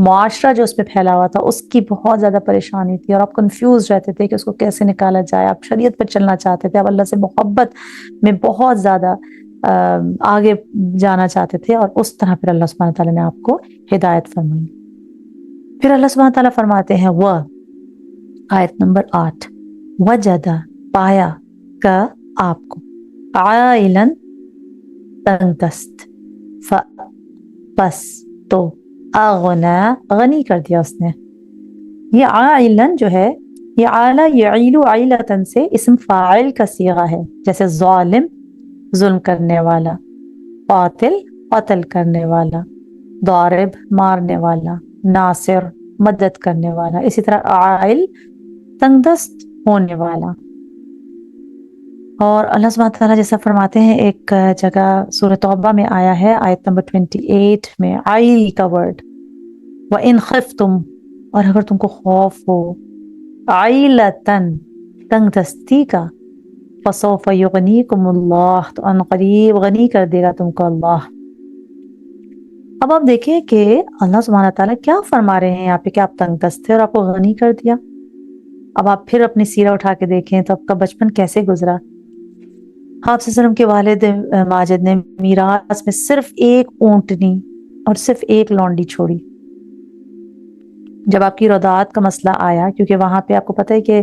معاشرہ جو اس میں پھیلا ہوا تھا اس کی بہت زیادہ پریشانی تھی، اور آپ کنفیوز رہتے تھے کہ اس کو کیسے نکالا جائے. آپ شریعت پر چلنا چاہتے تھے، آپ اللہ سے محبت میں بہت زیادہ آگے جانا چاہتے تھے، اور اس طرح پھر اللہ سبحانہ تعالیٰ نے آپ کو ہدایت فرمائی. پھر اللہ سبحانہ تعالیٰ فرماتے ہیں وہ آیت نمبر 8، وجدہ پایا کا آپ کو عائلن تنگ دست، بس تو اغنا غنی کر دیا اس نے. یہ عائلن جو ہے، یہ عالا یعیل عیلتن سے اسم فاعل کا صیغہ ہے، جیسے ظالم ظلم کرنے والا، قاتل قتل کرنے والا، ضارب مارنے والا، ناصر مدد کرنے والا. اسی طرح عائل تنگ دست ہونے والا. اور اللہ سبحانہ تعالیٰ جیسا فرماتے ہیں ایک جگہ سورہ توبہ میں آیا ہے آیت نمبر 28 میں، عائل کا ورڈ، وَإِنْ خِفْتُمْ، اور اگر تم کو خوف ہو، عائلتن تنگ دستی کا، فَسَوْفَ يُغْنِيكُمُ اللَّهُ، تو ان قریب غنی کر دے گا تم کو اللہ. اب آپ دیکھیں کہ اللہ سبحانہ تعالیٰ کیا فرما رہے ہیں یہاں پہ کہ آپ تنگ دست تھے اور آپ کو غنی کر دیا. اب آپ پھر اپنی سیرہ اٹھا کے دیکھیں تو آپ کا بچپن کیسے گزرا. آپ صلی اللہ علیہ وسلم کے والد ماجد نے میراث میں صرف ایک اونٹنی اور صرف ایک لونڈی چھوڑی. جب آپ کی رضاعت کا مسئلہ آیا، کیونکہ وہاں پہ آپ کو پتہ ہے کہ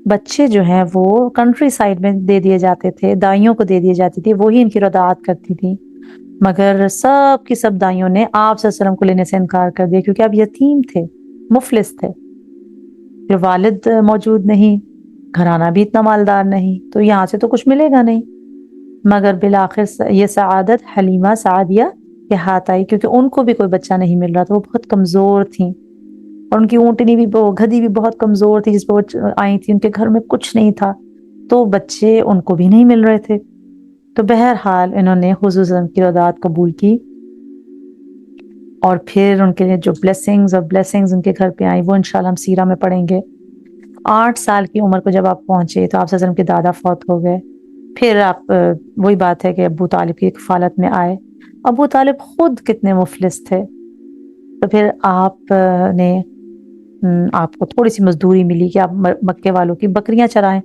بچے جو ہیں وہ کنٹری سائڈ میں دے دیے جاتے تھے، دائیوں کو دے دیے جاتی تھی، وہی ان کی رضاعت کرتی تھی. مگر سب کی سب دائیوں نے آپ صلی اللہ علیہ وسلم کو لینے سے انکار کر دیا، کیونکہ آپ یتیم تھے، مفلس تھے، پھر والد موجود نہیں، گھرانہ بھی اتنا مالدار نہیں، تو یہاں سے تو کچھ ملے گا نہیں. مگر بالآخر یہ سعادت حلیمہ سعدیہ کے ہاتھ آئی، کیونکہ ان کو بھی کوئی بچہ نہیں مل رہا تھا، وہ بہت کمزور تھیں، اور ان کی اونٹنی بھی گدھی بھی بہت کمزور تھی جس پہ وہ آئی تھی، ان کے گھر میں کچھ نہیں تھا، تو بچے ان کو بھی نہیں مل رہے تھے. تو بہرحال انہوں نے حضور صلی اللہ علیہ وسلم کی رضاعت قبول کی، اور پھر ان کے لیے جو بلیسنگز ان کے گھر پہ آئیں وہ انشاءاللہ ہم سیرہ میں پڑھیں گے. 8 سال کی عمر کو جب آپ پہنچے تو آپ صلی اللہ علیہ وسلم کے دادا فوت ہو گئے. پھر آپ وہی بات ہے کہ ابو طالب کی کفالت میں آئے. ابو طالب خود کتنے مفلس تھے، تو پھر آپ نے آپ کو تھوڑی سی مزدوری ملی کہ آپ مکے والوں کی بکریاں چرائیں،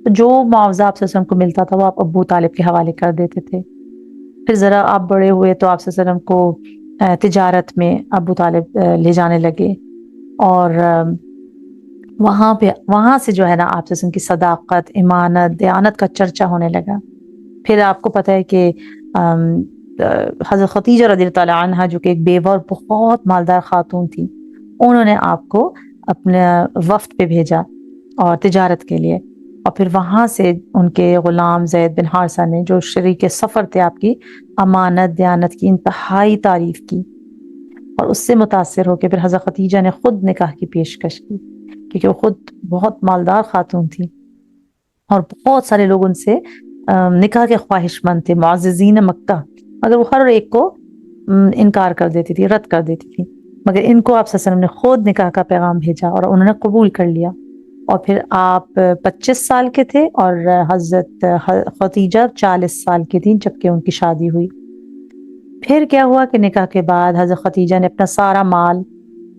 تو جو معاوضہ آپ صلی اللہ علیہ وسلم کو ملتا تھا وہ آپ ابو طالب کے حوالے کر دیتے تھے. پھر ذرا آپ بڑے ہوئے تو آپ صلی اللہ علیہ وسلم کو تجارت میں ابو طالب لے جانے لگے، اور وہاں سے جو ہے نا آپ صلی اللہ علیہ وسلم کی صداقت، امانت، دیانت کا چرچا ہونے لگا. پھر آپ کو پتہ ہے کہ حضرت خدیجہ رضی اللہ تعالیٰ عنہا جو کہ ایک بیوہ اور بہت مالدار خاتون تھی، انہوں نے آپ کو اپنے وفد پہ بھیجا اور تجارت کے لیے، اور پھر وہاں سے ان کے غلام زید بن حارثہ نے جو شریک سفر تھے آپ کی امانت دیانت کی انتہائی تعریف کی، اور اس سے متاثر ہو کے پھر حضرت خدیجہ نے خود نکاح کی پیشکش کی، کیونکہ وہ خود بہت مالدار خاتون تھی اور بہت سارے لوگ ان سے نکاح کے خواہش مند تھے، معززین مکہ، مگر وہ ہر ایک کو انکار کر دیتی تھی، رد کر دیتی تھی. مگر ان کو آپ صلی اللہ علیہ وسلم نے خود نکاح کا پیغام بھیجا اور انہوں نے قبول کر لیا. اور پھر آپ 25 سال کے تھے اور حضرت خدیجہ 40 سال کی تھیں جب کہ ان کی شادی ہوئی. پھر کیا ہوا کہ نکاح کے بعد حضرت خدیجہ نے اپنا سارا مال،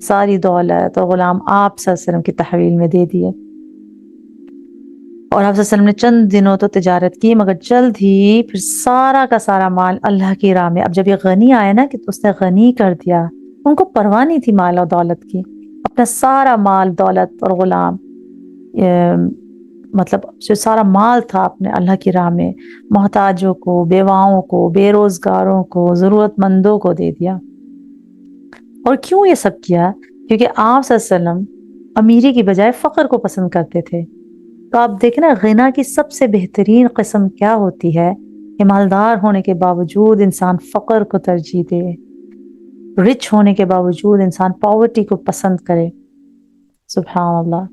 ساری دولت اور غلام آپ صلی اللہ علیہ وسلم کی تحویل میں دے دیے، اور آپ صلی اللہ علیہ وسلم نے چند دنوں تو تجارت کی، مگر جلد ہی پھر سارا کا سارا مال اللہ کی راہ میں. اب جب یہ غنی آیا نا کہ اس نے غنی کر دیا، ان کو پرواہ نہیں تھی مال اور دولت کی، اپنا سارا مال دولت اور غلام، مطلب جو سارا مال تھا اپنے اللہ کی راہ میں محتاجوں کو، بیواؤں کو، بے روزگاروں کو، ضرورت مندوں کو دے دیا. اور کیوں یہ سب کیا؟ کیونکہ آپ صلی اللہ علیہ وسلم امیری کی بجائے فقر کو پسند کرتے تھے. تو آپ دیکھیں نا غنا کی سب سے بہترین قسم کیا ہوتی ہے کہ مالدار ہونے کے باوجود انسان فقر کو ترجیح دے، رچ ہونے کے باوجود انسان پاورٹی کو پسند کرے. سبحان اللہ،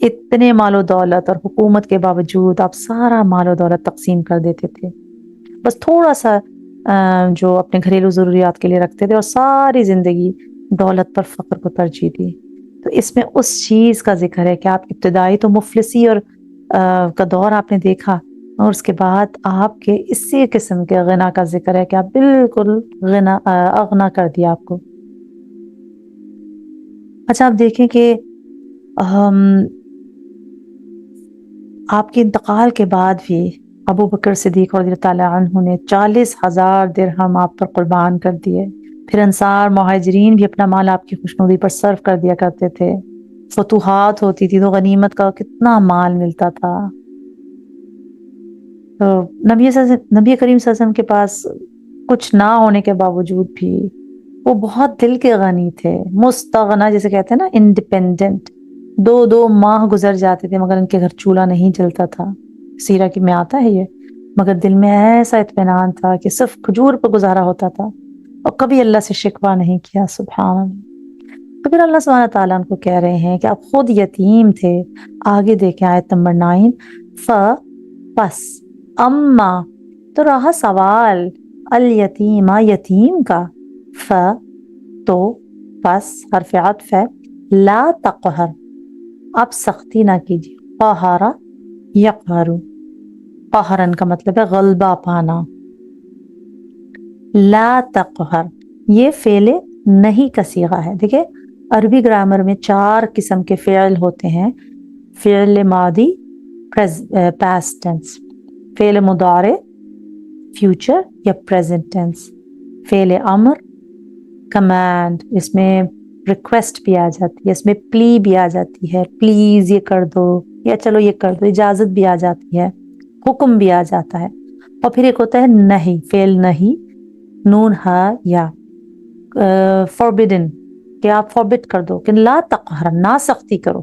اتنے مال و دولت اور حکومت کے باوجود آپ سارا مال و دولت تقسیم کر دیتے تھے، بس تھوڑا سا جو اپنے گھریلو ضروریات کے لیے رکھتے تھے، اور ساری زندگی دولت پر فقر کو ترجیح دی. تو اس میں اس چیز کا ذکر ہے کہ آپ ابتدائی تو مفلسی اور کا دور آپ نے دیکھا، اور اس کے بعد آپ کے اسی قسم کے غنا کا ذکر ہے کہ آپ بالکل اغنا کر دیا آپ کو. اچھا آپ دیکھیں کہ آپ کے انتقال کے بعد بھی ابو بکر صدیق رضی اللہ تعالیٰ عنہ نے 40,000 درہم آپ پر قربان کر دیے. پھر انصار مہاجرین بھی اپنا مال آپ کی خوشنودی پر صرف کر دیا کرتے تھے. فتوحات ہوتی تھی تو غنیمت کا کتنا مال ملتا تھا. تو نبی کریم صلی اللہ علیہ وسلم کے پاس کچھ نہ ہونے کے باوجود بھی وہ بہت دل کے غنی تھے. مستغنا جسے کہتے ہیں نا، انڈیپینڈنٹ. 2 ماہ گزر جاتے تھے مگر ان کے گھر چولہا نہیں جلتا تھا. سیرہ کی میں آتا ہے یہ. مگر دل میں ایسا اطمینان تھا کہ صرف کھجور پر گزارا ہوتا تھا اور کبھی اللہ سے شکوہ نہیں کیا. سبحان اللہ. تو پھر اللہ سبحانہ تعالیٰ ان کو کہہ رہے ہیں کہ آپ خود یتیم تھے. آگے دیکھیں آیت نمبر 9. پس اما، تو رہا سوال الیتیمہ، یتیم کا. تو پس حرف عطف ہے. لا تقہر، آپ سختی نہ کیجیے. قہرہ یقہر، قہرن کا مطلب ہے غلبہ پانا. لا تقہر یہ فعل نہیں کا صیغہ ہے. دیکھیں عربی گرامر میں 4 قسم کے فعل ہوتے ہیں. فعل ماضی پاسٹ ٹینس، فعل مضارع فیوچر یا پریزنٹ ٹینس، فعل امر کمانڈ، اس میں ریکویسٹ بھی آ جاتی ہے، اس میں پلی بھی آ جاتی ہے، پلیز یہ کر دو یا چلو یہ کر دو. اجازت بھی آ جاتی ہے، حکم بھی آ جاتا ہے. اور پھر ایک ہوتا ہے نہیں، فعل نہیں، نون ہا یا فوربیڈن، کہ آپ فوربٹ کر دو، کہ لا تقہر نہ سختی کرو.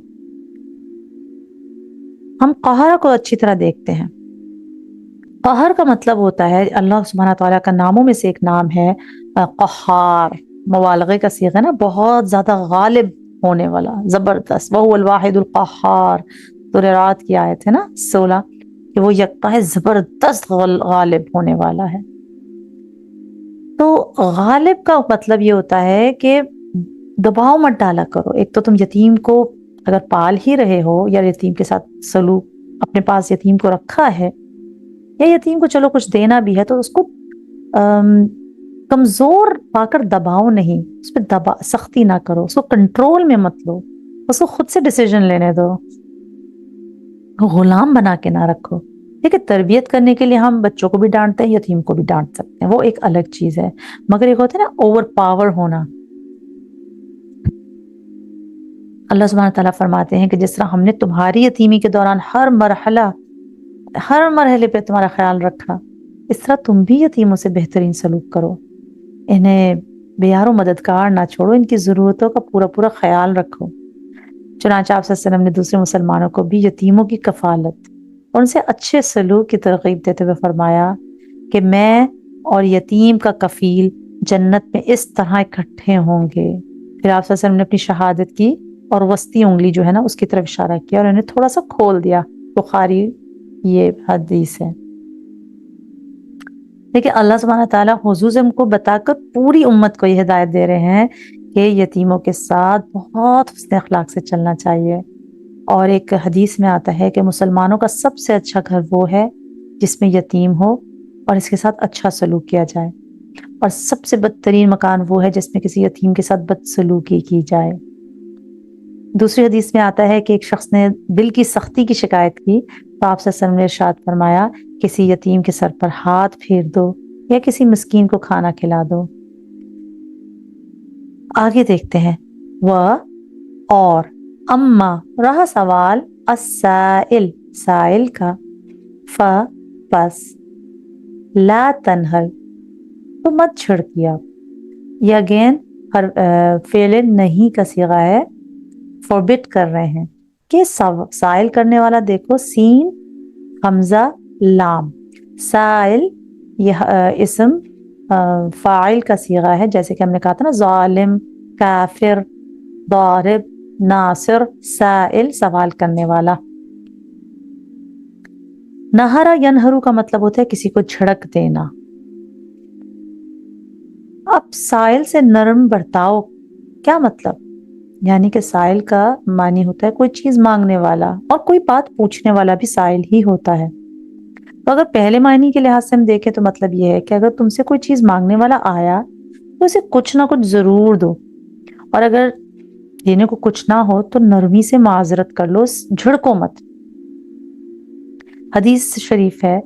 ہم قہر کو اچھی طرح دیکھتے ہیں. قہر کا مطلب ہوتا ہے، اللہ سبحانہ تعالیٰ کا ناموں میں سے ایک نام ہے قہار. مبالغے کا صیغہ ہے نا، بہت زیادہ غالب ہونے والا، زبردست. وَهُوَ الْوَاحِدُ الْقَهَّارُ، سورہ رات کی آیت ہے نا 16، کہ وہ یکتا ہے، زبردست غالب ہونے والا ہے. تو غالب کا مطلب یہ ہوتا ہے کہ دباؤ مت ڈالا کرو. ایک تو تم یتیم کو اگر پال ہی رہے ہو یا یتیم کے ساتھ سلوک، اپنے پاس یتیم کو رکھا ہے یا یتیم کو چلو کچھ دینا بھی ہے، تو اس کو کمزور پا کر دباؤ نہیں، اس پہ سختی نہ کرو، اس کو کنٹرول میں مت لو، اس کو خود سے ڈیسیجن لینے دو، غلام بنا کے نہ رکھو. ٹھیک ہے، تربیت کرنے کے لیے ہم بچوں کو بھی ڈانٹتے ہیں، یتیم کو بھی ڈانٹ سکتے ہیں، وہ ایک الگ چیز ہے. مگر ایک ہوتا ہے نا اوور پاور ہونا. اللہ سبحانہ تعالیٰ فرماتے ہیں کہ جس طرح ہم نے تمہاری یتیمی کے دوران ہر مرحلے پہ تمہارا خیال رکھا، اس طرح تم بھی یتیموں سے بہترین سلوک کرو. انہیں بیار و مددگار نہ چھوڑو، ان کی ضرورتوں کا پورا خیال رکھو. چنانچہ آپ صلی اللہ علیہ وسلم نے دوسرے مسلمانوں کو بھی یتیموں کی کفالت اور ان سے اچھے سلوک کی ترغیب دیتے ہوئے فرمایا کہ میں اور یتیم کا کفیل جنت میں اس طرح اکٹھے ہوں گے. پھر آپ صلی اللہ علیہ وسلم نے اپنی شہادت کی اور وسطی انگلی جو ہے نا اس کی طرف اشارہ کیا اور انہیں تھوڑا سا کھول دیا. بخاری یہ حدیث ہے. لیکن اللہ سبحانہ تعالیٰ حضور سے کو بتا کر پوری امت کو یہ ہدایت دے رہے ہیں کہ یتیموں کے ساتھ بہت حسن اخلاق سے چلنا چاہیے. اور ایک حدیث میں آتا ہے کہ مسلمانوں کا سب سے اچھا گھر وہ ہے جس میں یتیم ہو اور اس کے ساتھ اچھا سلوک کیا جائے، اور سب سے بدترین مکان وہ ہے جس میں کسی یتیم کے ساتھ بدسلوکی کی جائے. دوسری حدیث میں آتا ہے کہ ایک شخص نے دل کی سختی کی شکایت کی تو آپ صلی اللہ علیہ وسلم نے ارشاد فرمایا کسی یتیم کے سر پر ہاتھ پھیر دو یا کسی مسکین کو کھانا کھلا دو. آگے دیکھتے ہیں. اور اما، رہا سوال السائل، سائل کا. پس لا تنہر، تو مت چھڑکیے آپ. یہ اگین فعل نہیں کا صیغہ ہے، فوربٹ کر رہے ہیں کہ سائل کرنے والا دیکھو سین حمزہ لام. سائل یہ اسم فاعل کا صیغہ ہے، جیسے کہ ہم نے کہا تھا نا ظالم، کافر، ضارب، ناصر. سائل سوال کرنے والا. نہرا ینہرو کا مطلب ہوتا ہے کسی کو جھڑک دینا. اب سائل سے نرم برتاؤ کیا مطلب؟ یعنی کہ سائل کا معنی ہوتا ہے کوئی چیز مانگنے والا، اور کوئی بات پوچھنے والا بھی سائل ہی ہوتا ہے. تو اگر پہلے معنی کے لحاظ سے ہم دیکھیں تو مطلب یہ ہے کہ اگر تم سے کوئی چیز مانگنے والا آیا تو اسے کچھ نہ کچھ ضرور دو، اور اگر دینے کو کچھ نہ ہو تو نرمی سے معذرت کر لو، جھڑکو مت۔ حدیث شریف ہے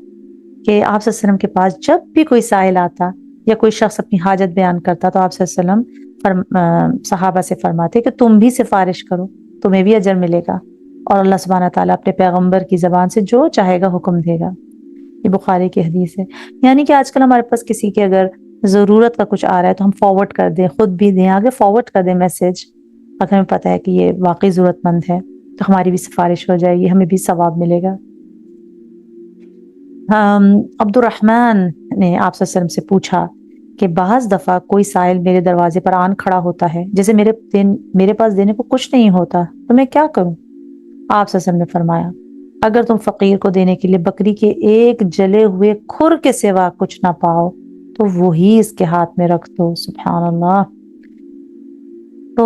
کہ آپ صلی اللہ علیہ وسلم کے پاس جب بھی کوئی سائل آتا یا کوئی شخص اپنی حاجت بیان کرتا تو آپ صلی اللہ علیہ وسلم صحابہ سے فرماتے کہ تم بھی سفارش کرو، تمہیں بھی اجر ملے گا، اور اللہ سبحانہ تعالیٰ اپنے پیغمبر کی زبان سے جو چاہے گا حکم دے گا۔ یہ بخاری کی حدیث ہے۔ یعنی کہ آج کل ہمارے پاس کسی کے اگر ضرورت کا کچھ آ رہا ہے تو ہم فارورڈ کر دیں، خود بھی دیں، آگے فارورڈ کر دیں میسج، اگر ہمیں پتہ ہے کہ یہ واقعی ضرورت مند ہے تو ہماری بھی سفارش ہو جائے گی، ہمیں بھی ثواب ملے گا۔ عبد الرحمن نے آپ صلی اللہ علیہ وسلم سے پوچھا کہ بعض دفعہ کوئی سائل میرے دروازے پر آن کھڑا ہوتا ہے، جیسے میرے پاس دینے کو کچھ نہیں ہوتا، تو میں کیا کروں؟ آپ صلی اللہ علیہ وسلم نے فرمایا اگر تم فقیر کو دینے کے لیے بکری کے ایک جلے ہوئے کھر کے سوا کچھ نہ پاؤ تو وہی اس کے ہاتھ میں رکھ دو۔ سبحان اللہ۔ تو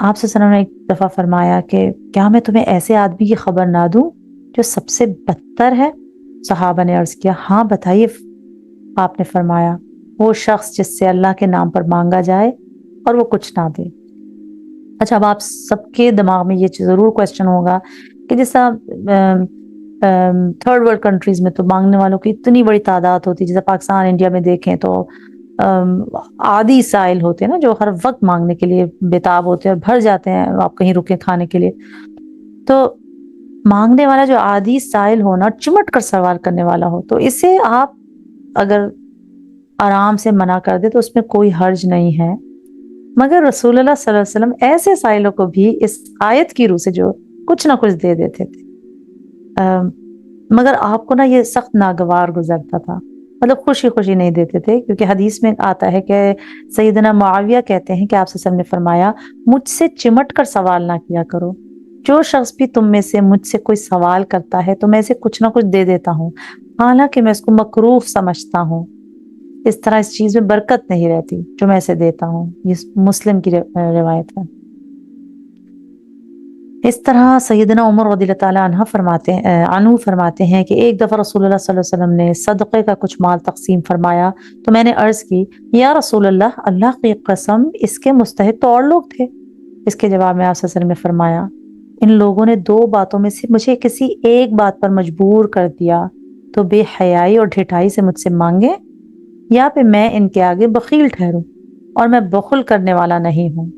آپ صلی اللہ علیہ وسلم نے ایک دفعہ فرمایا کہ کیا میں تمہیں ایسے آدمی کی خبر نہ دوں جو سب سے بدتر ہے؟ صحابہ نے عرض کیا ہاں بتائیے۔ آپ نے فرمایا وہ شخص جس سے اللہ کے نام پر مانگا جائے اور وہ کچھ نہ دے۔ اچھا، اب آپ سب کے دماغ میں یہ ضرور کوشچن ہوگا کہ جیسا تھرڈ ورلڈ کنٹریز میں تو مانگنے والوں کی اتنی بڑی تعداد ہوتی ہے، جیسا پاکستان انڈیا میں دیکھیں تو عادی سائل ہوتے ہیں نا جو ہر وقت مانگنے کے لیے بےتاب ہوتے ہیں اور بھر جاتے ہیں آپ کہیں رکیں کھانے کے لیے۔ تو مانگنے والا جو عادی سائل ہونا، چمٹ کر سوال کرنے والا ہو، تو اسے آپ اگر آرام سے منع کر دے تو اس میں کوئی حرج نہیں ہے۔ مگر رسول اللہ صلی اللہ علیہ وسلم ایسے سائلوں کو بھی اس آیت کی روح سے جو کچھ نہ کچھ دے دیتے تھے، مگر آپ کو نا یہ سخت ناگوار گزرتا تھا، مطلب خوشی خوشی نہیں دیتے تھے، کیونکہ حدیث میں آتا ہے کہ سیدنا معاویہ کہتے ہیں کہ آپ صلی اللہ علیہ وسلم نے فرمایا مجھ سے چمٹ کر سوال نہ کیا کرو، جو شخص بھی تم میں سے مجھ سے کوئی سوال کرتا ہے تو میں اسے کچھ نہ کچھ دے دیتا ہوں، حالانکہ میں اس کو مکروہ سمجھتا ہوں، اس طرح اس چیز میں برکت نہیں رہتی جو میں اسے دیتا ہوں۔ یہ مسلم کی روایت ہے۔ اس طرح سیدنا عمر رضی اللہ تعالیٰ عنہ فرماتے ہیں کہ ایک دفعہ رسول اللہ صلی اللہ علیہ وسلم نے صدقے کا کچھ مال تقسیم فرمایا تو میں نے عرض کی یا رسول اللہ، اللہ کی قسم اس کے مستحق تو اور لوگ تھے۔ اس کے جواب میں آپ صلی اللہ علیہ وسلم نے فرمایا ان لوگوں نے دو باتوں میں سے مجھے کسی ایک بات پر مجبور کر دیا تو بے حیائی اور ڈھٹائی سے مجھ سے مانگے، یا پھر میں ان کے آگے بخیل ٹھہروں، اور میں بخل کرنے والا نہیں ہوں۔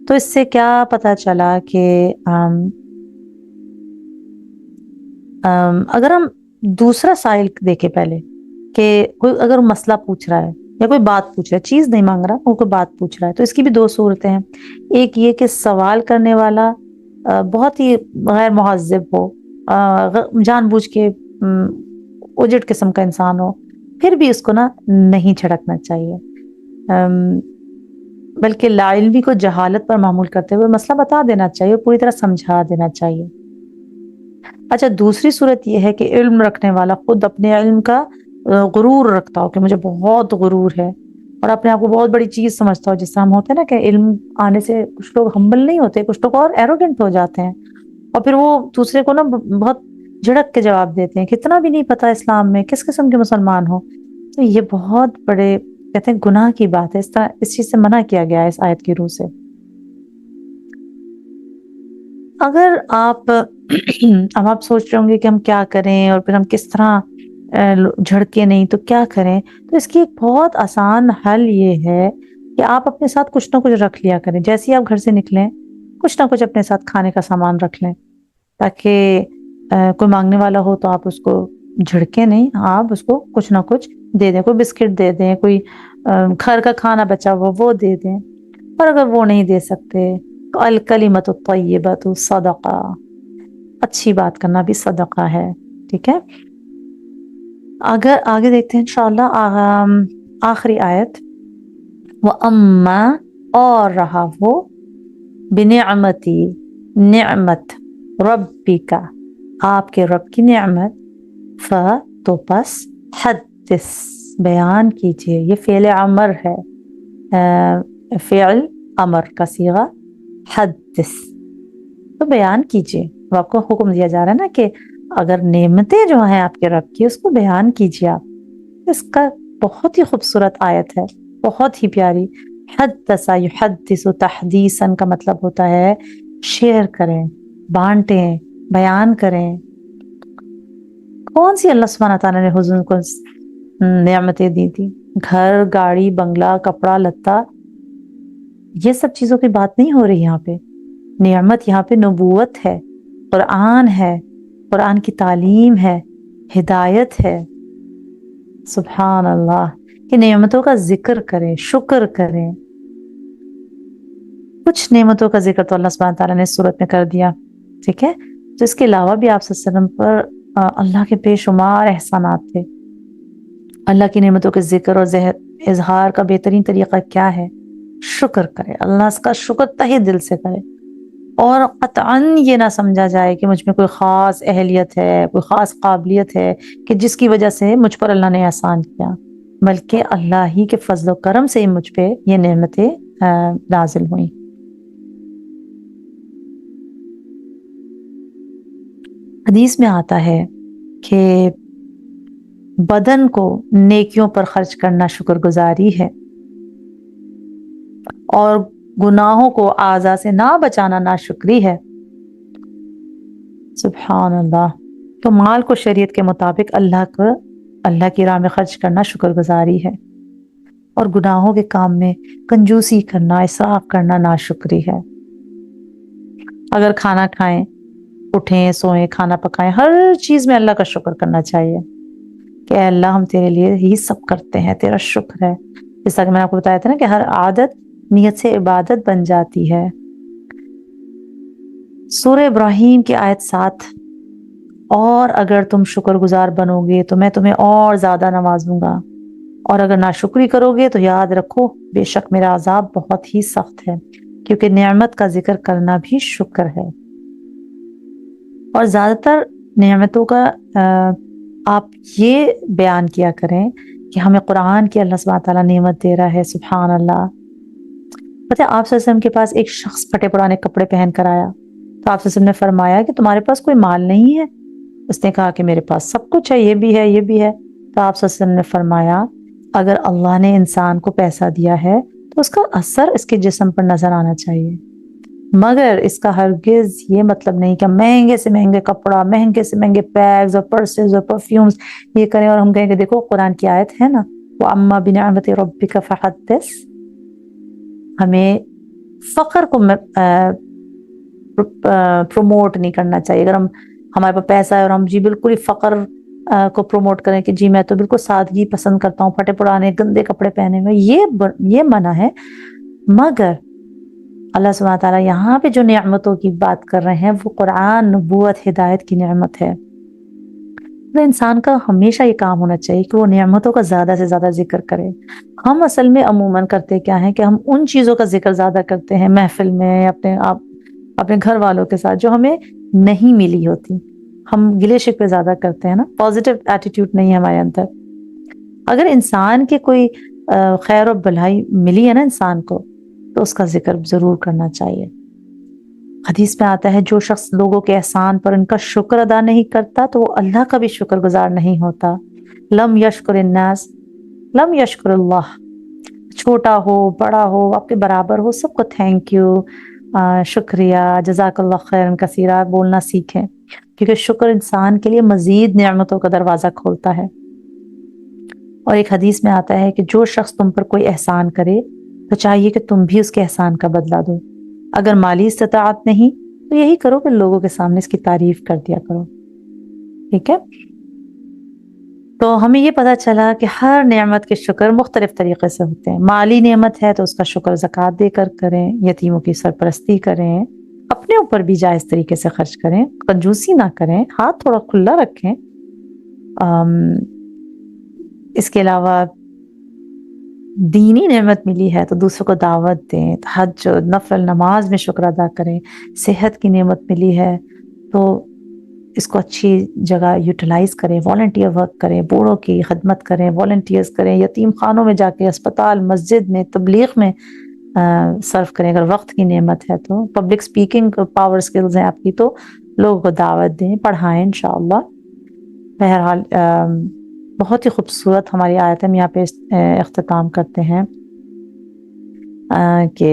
تو اس سے کیا پتا چلا کہ اگر ہم دوسرا سائل دیکھیں پہلے کہ کوئی اگر مسئلہ پوچھ رہا ہے یا کوئی بات پوچھ رہا ہے، چیز نہیں مانگ رہا، وہ کوئی بات پوچھ رہا ہے، تو اس کی بھی دو صورتیں ہیں۔ ایک یہ کہ سوال کرنے والا بہت ہی غیر مہذب ہو، جان بوجھ کے اجڑ قسم کا انسان ہو، پھر بھی اس کو نا نہیں چھڑکنا چاہیے، بلکہ لا علمی کو جہالت پر معمول کرتے ہوئے مسئلہ بتا دینا چاہیے، پوری طرح سمجھا دینا چاہیے۔ اچھا، دوسری صورت یہ ہے کہ علم رکھنے والا خود اپنے علم کا غرور رکھتا ہو کہ مجھے بہت غرور ہے اور اپنے آپ کو بہت بڑی چیز سمجھتا ہو، جس سے ہم ہوتے ہیں نا کہ علم آنے سے کچھ لوگ ہمبل نہیں ہوتے، کچھ لوگ اور ایروگنٹ ہو جاتے ہیں اور پھر وہ دوسرے کو نا بہت جھڑک کے جواب دیتے ہیں، کتنا بھی نہیں پتا اسلام میں کس قسم کے مسلمان ہو۔ تو یہ بہت بڑے کہتے ہیں گناہ کی بات ہے، اس طرح اس چیز سے منع کیا گیا ہے اس آیت کی روح سے۔ اگر آپ اب آپ سوچ رہے ہوں گے کہ ہم کیا کریں اور پھر ہم کس طرح جھڑکے نہیں تو کیا کریں، تو اس کی ایک بہت آسان حل یہ ہے کہ آپ اپنے ساتھ کچھ نہ کچھ رکھ لیا کریں، جیسے ہی آپ گھر سے نکلیں کچھ نہ کچھ اپنے ساتھ کھانے کا سامان رکھ لیں، تاکہ کوئی مانگنے والا ہو تو آپ اس کو جھڑکے نہیں، آپ اس کو کچھ نہ کچھ دے دیں، کوئی بسکٹ دے دیں، کوئی گھر کا کھانا بچا ہوا وہ دے دیں، اور اگر وہ نہیں دے سکتے تو الکلمۃ الطیبۃ صدقہ، اچھی بات کرنا بھی صدقہ ہے، ٹھیک ہے۔ اگر آگے دیکھتے ہیں انشاءاللہ آخری آیت، وَأَمَّا اور رہا وہ بِنِعْمَتِي نعمت ربک آپ کے رب کی نعمت، تو پس حدث بیان کیجئے، یہ فعل امر ہے، فعل امر کا صیغہ حدث، تو بیان کیجئے، وہ آپ کو حکم دیا جا رہا ہے نا کہ اگر نعمتیں جو ہیں آپ کے رب کی اس کو بیان کیجئے آپ۔ اس کا بہت ہی خوبصورت آیت ہے، بہت ہی پیاری، حدث یحدث تحدیثاً کا مطلب ہوتا ہے شیئر کریں، بانٹیں، بیان کریں۔ کون سی اللہ سبحانہ تعالیٰ نے حضور کو نعمتیں دی تھی؟ گھر، گاڑی، بنگلہ، کپڑا لتا، یہ سب چیزوں کی بات نہیں ہو رہی یہاں پہ۔ نعمت یہاں پہ نبوت ہے، قرآن ہے، قرآن کی تعلیم ہے، ہدایت ہے۔ سبحان اللہ، کہ نعمتوں کا ذکر کریں، شکر کریں۔ کچھ نعمتوں کا ذکر تو اللہ سبحانہ تعالیٰ نے اس صورت میں کر دیا، ٹھیک ہے؟ تو اس کے علاوہ بھی آپ صلی اللہ علیہ وسلم پر اللہ کے بے شمار احسانات تھے۔ اللہ کی نعمتوں کے ذکر اور اظہار کا بہترین طریقہ کیا ہے؟ شکر کرے، اللہ کا شکر تہہ دل سے کرے، اور قطعاً یہ نہ سمجھا جائے کہ مجھ میں کوئی خاص اہلیت ہے، کوئی خاص قابلیت ہے کہ جس کی وجہ سے مجھ پر اللہ نے احسان کیا، بلکہ اللہ ہی کے فضل و کرم سے ہی مجھ پہ یہ نعمتیں نازل ہوئیں۔ حدیث میں آتا ہے کہ بدن کو نیکیوں پر خرچ کرنا شکر گزاری ہے، اور گناہوں کو اعضاء سے نہ بچانا ناشکری ہے۔ سبحان اللہ۔ تو مال کو شریعت کے مطابق اللہ کی راہ میں خرچ کرنا شکر گزاری ہے، اور گناہوں کے کام میں کنجوسی کرنا، اسراف کرنا ناشکری ہے۔ اگر کھانا کھائیں، اٹھیں، سوئیں، کھانا پکائیں، ہر چیز میں اللہ کا شکر کرنا چاہیے کہ اے اللہ ہم تیرے لیے ہی سب کرتے ہیں، تیرا شکر ہے۔ جیسا کہ میں نے آپ کو بتایا تھا نا کہ ہر عادت نیت سے عبادت بن جاتی ہے۔ سورہ ابراہیم کی آیت 7، اور اگر تم شکر گزار بنو گے تو میں تمہیں اور زیادہ نوازوں گا، اور اگر ناشکری کرو گے تو یاد رکھو بے شک میرا عذاب بہت ہی سخت ہے، کیونکہ نعمت کا ذکر کرنا بھی شکر ہے۔ اور زیادہ تر نعمتوں کا آپ یہ بیان کیا کریں کہ ہمیں قرآن کی اللہ سبحانہ تعالیٰ نعمت دے رہا ہے۔ سبحان اللہ۔ پتہ ہے آپ صلی اللہ علیہ وسلم کے پاس ایک شخص پھٹے پرانے کپڑے پہن کر آیا، تو آپ صلی اللہ علیہ وسلم نے فرمایا کہ تمہارے پاس کوئی مال نہیں ہے؟ اس نے کہا کہ میرے پاس سب کچھ ہے، یہ بھی ہے، یہ بھی ہے۔ تو آپ صلی اللہ علیہ وسلم نے فرمایا اگر اللہ نے انسان کو پیسہ دیا ہے تو اس کا اثر اس کے جسم پر نظر آنا چاہیے، مگر اس کا ہرگز یہ مطلب نہیں کہ مہنگے سے مہنگے کپڑا، مہنگے سے مہنگے بیگز اور پرسز اور پرفیومز یہ کریں اور ہم کہیں کہ دیکھو قرآن کی آیت ہے نا وَأَمَّا بِنِعْمَةِ رَبِّكَ فَحَدِّثْ۔ ہمیں فقر کو پروموٹ نہیں کرنا چاہیے۔ اگر ہمارے پاس پیسہ ہے اور ہم جی بالکل ہی فقر کو پروموٹ کریں کہ جی میں تو بالکل سادگی پسند کرتا ہوں، پھٹے پرانے گندے کپڑے پہنے ہوئے، یہ منع ہے۔ مگر اللہ سبحانہ تعالیٰ یہاں پہ جو نعمتوں کی بات کر رہے ہیں وہ قرآن، نبوت، ہدایت کی نعمت ہے۔ تو انسان کا ہمیشہ یہ کام ہونا چاہیے کہ وہ نعمتوں کا زیادہ سے زیادہ ذکر کرے۔ ہم اصل میں عموماً کرتے کیا ہیں کہ ہم ان چیزوں کا ذکر زیادہ کرتے ہیں محفل میں، اپنے گھر والوں کے ساتھ جو ہمیں نہیں ملی ہوتی۔ ہم گلے شکوے زیادہ کرتے ہیں نا، پازیٹیو ایٹیٹیوڈ نہیں ہے ہمارے اندر۔ اگر انسان کے کوئی خیر و بھلائی ملی ہے نا انسان کو تو اس کا ذکر ضرور کرنا چاہیے۔ حدیث میں آتا ہے جو شخص لوگوں کے احسان پر ان کا شکر ادا نہیں کرتا تو وہ اللہ کا بھی شکر گزار نہیں ہوتا۔ لم یشکر الناس لم یشکر اللہ۔ چھوٹا ہو، بڑا ہو، آپ کے برابر ہو، سب کو تھینک یو، شکریہ، جزاک اللہ خیرن کثیرہ بولنا سیکھیں، کیونکہ شکر انسان کے لیے مزید نعمتوں کا دروازہ کھولتا ہے۔ اور ایک حدیث میں آتا ہے کہ جو شخص تم پر کوئی احسان کرے تو چاہیے کہ تم بھی اس کے احسان کا بدلہ دو۔ اگر مالی استطاعت نہیں تو یہی کرو کہ لوگوں کے سامنے اس کی تعریف کر دیا کرو، ٹھیک ہے؟ تو ہمیں یہ پتہ چلا کہ ہر نعمت کے شکر مختلف طریقے سے ہوتے ہیں۔ مالی نعمت ہے تو اس کا شکر زکوٰۃ دے کر کریں، یتیموں کی سرپرستی کریں، اپنے اوپر بھی جائز طریقے سے خرچ کریں، کنجوسی نہ کریں، ہاتھ تھوڑا کھلا رکھیں۔ اس کے علاوہ دینی نعمت ملی ہے تو دوسروں کو دعوت دیں، تہجد، نفل نماز میں شکر ادا کریں۔ صحت کی نعمت ملی ہے تو اس کو اچھی جگہ یوٹیلائز کریں، والنٹیئر ورک کریں، بوڑھوں کی خدمت کریں، والنٹیئرز کریں، یتیم خانوں میں جا کے، اسپتال، مسجد میں، تبلیغ میں صرف کریں۔ اگر وقت کی نعمت ہے تو پبلک سپیکنگ پاور سکلز ہیں آپ کی تو لوگوں کو دعوت دیں، پڑھائیں انشاءاللہ۔ بہرحال بہت ہی خوبصورت ہماری آیت ہم یہاں پہ اختتام کرتے ہیں۔ کہ